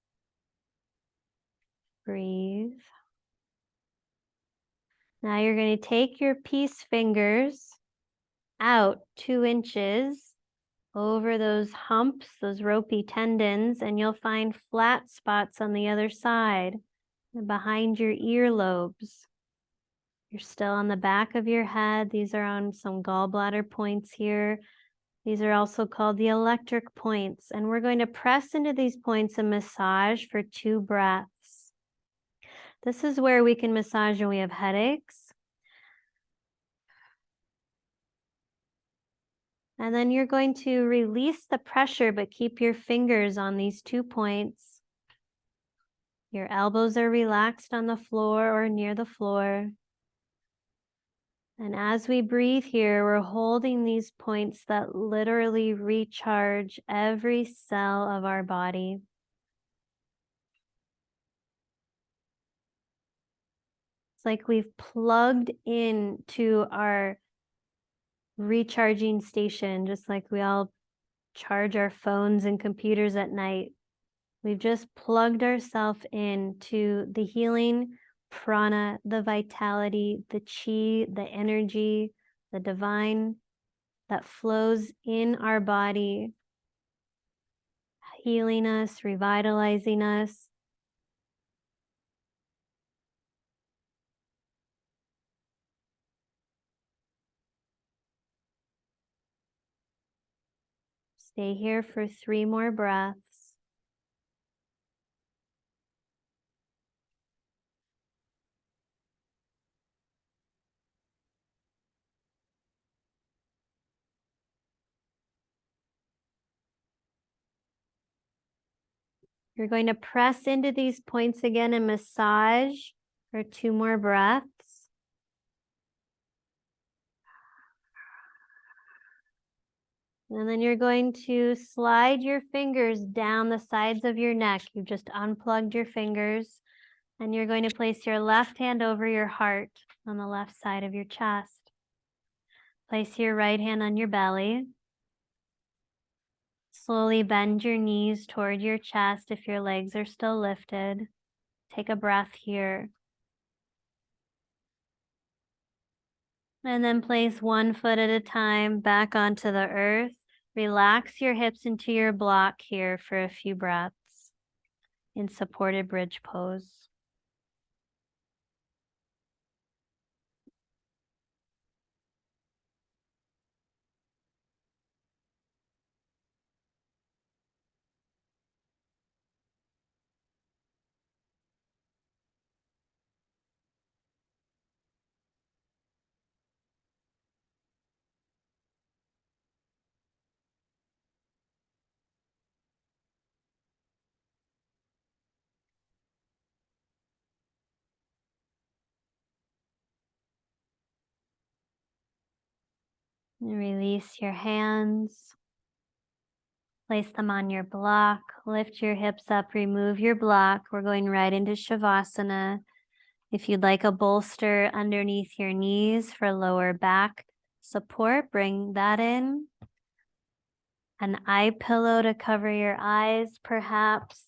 Speaker 1: Breathe. Now you're going to take your peace fingers out 2 inches over those humps, those ropey tendons, and you'll find flat spots on the other side behind your earlobes. You're still on the back of your head. These are on some gallbladder points here. These are also called the electric points. And we're going to press into these points and massage for 2 breaths. This is where we can massage when we have headaches. And then you're going to release the pressure, but keep your fingers on these 2 points. Your elbows are relaxed on the floor or near the floor. And as we breathe here, we're holding these points that literally recharge every cell of our body. It's like we've plugged into our recharging station, just like we all charge our phones and computers at night. We've just plugged ourselves into the healing prana, the vitality, the chi, the energy, the divine that flows in our body, healing us, revitalizing us. Stay here for 3 more breaths. You're going to press into these points again and massage for 2 more breaths. And then you're going to slide your fingers down the sides of your neck. You've just unplugged your fingers. And you're going to place your left hand over your heart on the left side of your chest. Place your right hand on your belly. Slowly bend your knees toward your chest if your legs are still lifted. Take a breath here. And then place one foot at a time back onto the earth. Relax your hips into your block here for a few breaths in supported bridge pose. And release your hands. Place them on your block. Lift your hips up, remove your block. We're going right into Shavasana. If you'd like a bolster underneath your knees for lower back support, bring that in. An eye pillow to cover your eyes, perhaps.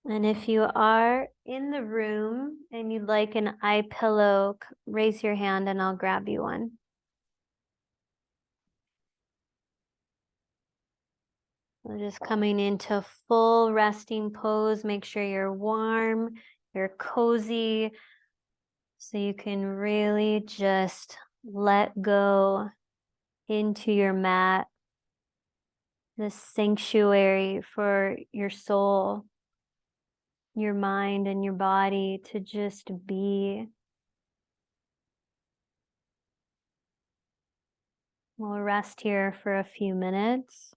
Speaker 1: And if you are in the room and you'd like an eye pillow, raise your hand and I'll grab you one. We're just coming into full resting pose. Make sure you're warm, you're cozy, so you can really just let go into your mat, this sanctuary for your soul, your mind, and your body to just be. We'll rest here for a few minutes.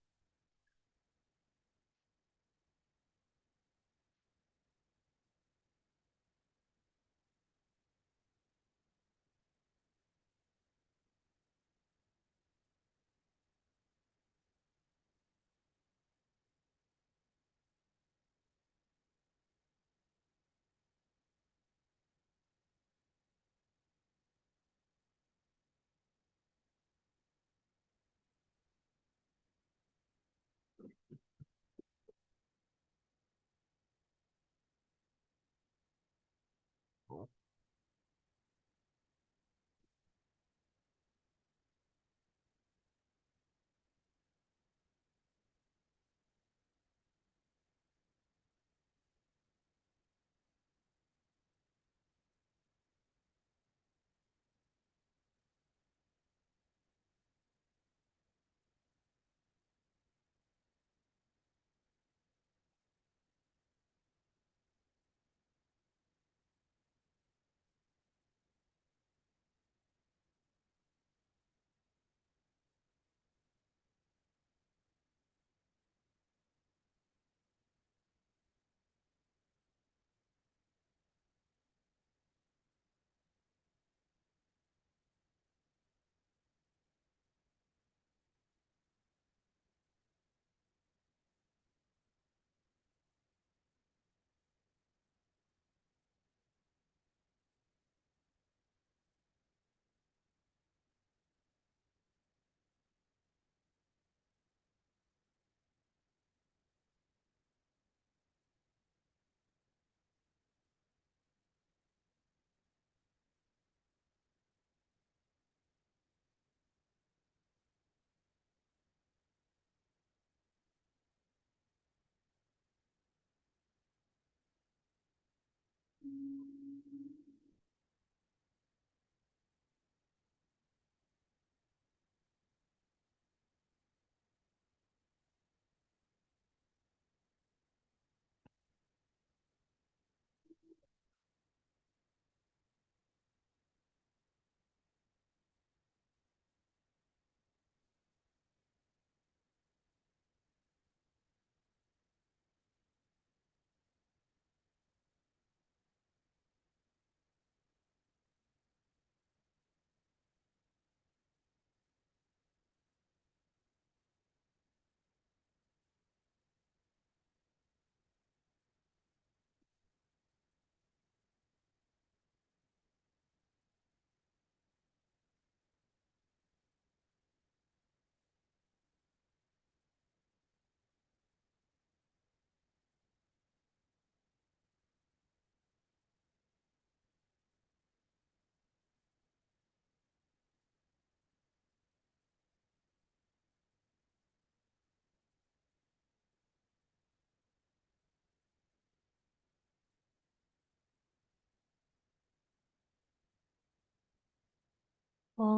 Speaker 1: Om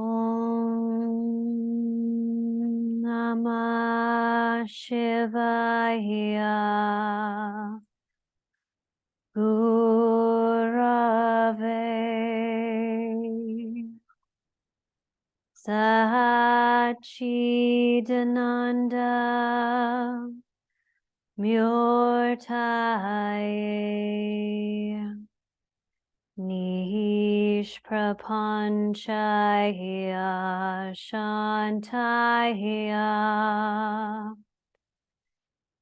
Speaker 1: Namah Shivaya. Gurave Sachidananda Murtaye Nishprapanchaya Shantaya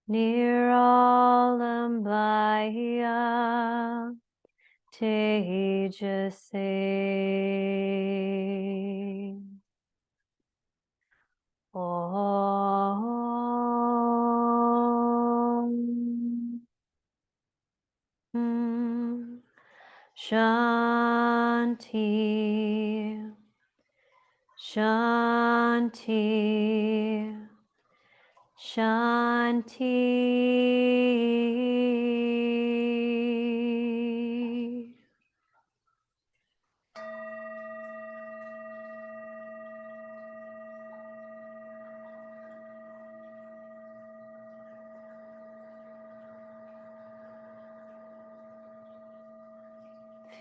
Speaker 1: Niralambaya Tejase. Om. Shanti. Shanti. Shanti.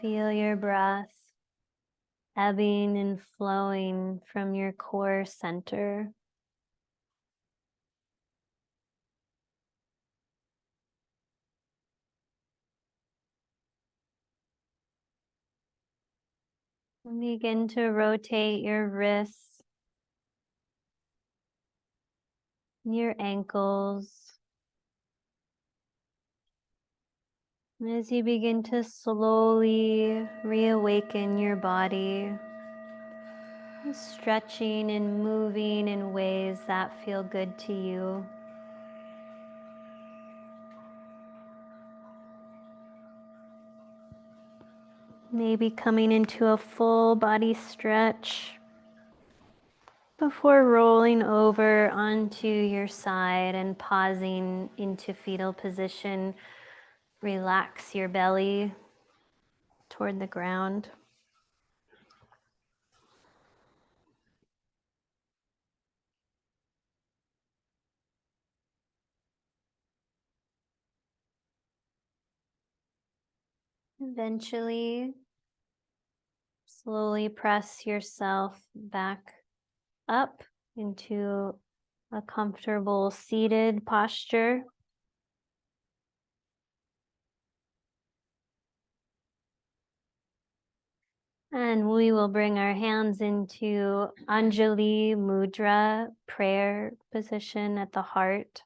Speaker 1: Feel your breath ebbing and flowing from your core center. And begin to rotate your wrists, your ankles. And as you begin to slowly reawaken your body, stretching and moving in ways that feel good to you. Maybe coming into a full body stretch before rolling over onto your side and pausing into fetal position. Relax your belly toward the ground. Eventually, slowly press yourself back up into a comfortable seated posture. And we will bring our hands into Anjali Mudra, prayer position at the heart.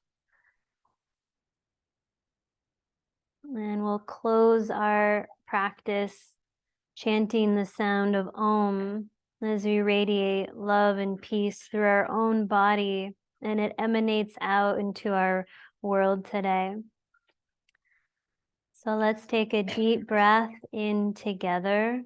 Speaker 1: And we'll close our practice chanting the sound of Om as we radiate love and peace through our own body, and it emanates out into our world today. So let's take a deep breath in together.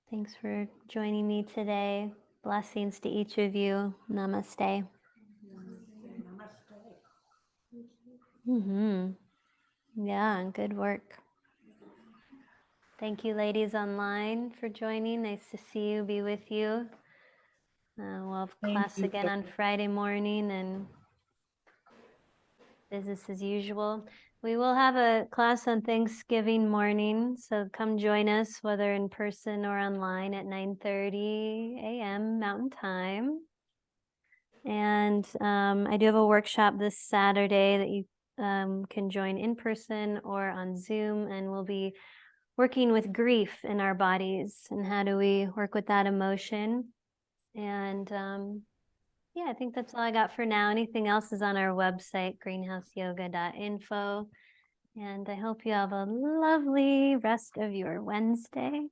Speaker 1: Thanks for joining me today. Blessings to each of you. Namaste. Yeah, good work. Thank you, ladies online, for joining. Nice to see you, be with you. We'll have class again on Friday morning and business as usual. We will have a class on Thanksgiving morning, so come join us, whether in person or online, at 9:30 a.m. Mountain Time. And I do have a workshop this Saturday that you can join in person or on Zoom, and we'll be working with grief in our bodies and how do we work with that emotion. And yeah, I think that's all I got for now. Anything else is on our website, greenhouseyoga.info. And I hope you have a lovely rest of your Wednesday.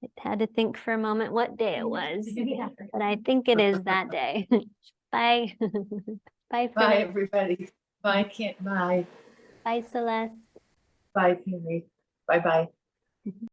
Speaker 1: I had to think for a moment what day it was, but I think it is that day. Bye. Bye.
Speaker 3: Bye, everybody. Bye, Bye.
Speaker 1: Bye, Celeste.
Speaker 3: Bye, Kimmy. Bye-bye.